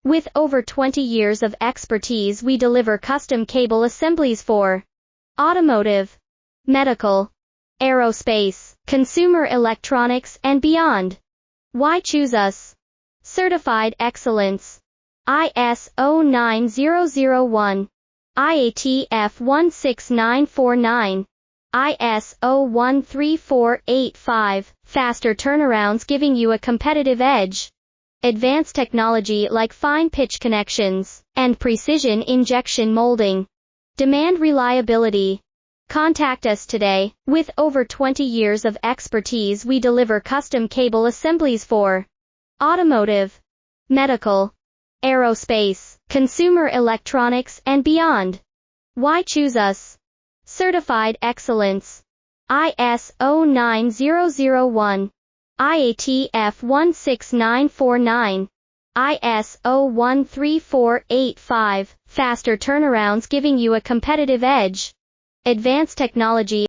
With over 20 years of expertise, we deliver custom cable assemblies for automotive, medical, aerospace, consumer electronics, and beyond. Why choose us? Certified excellence. ISO 9001, IATF 16949, ISO 13485, faster turnarounds giving you a competitive edge. Advanced technology like fine pitch connections and precision injection molding. Demand reliability. Contact us today. With over 20 years of expertise, we deliver custom cable assemblies for automotive, medical, aerospace, consumer electronics, and beyond. Why choose us? Certified excellence. ISO 9001, IATF 16949, ISO 13485, faster turnarounds giving you a competitive edge. Advanced technology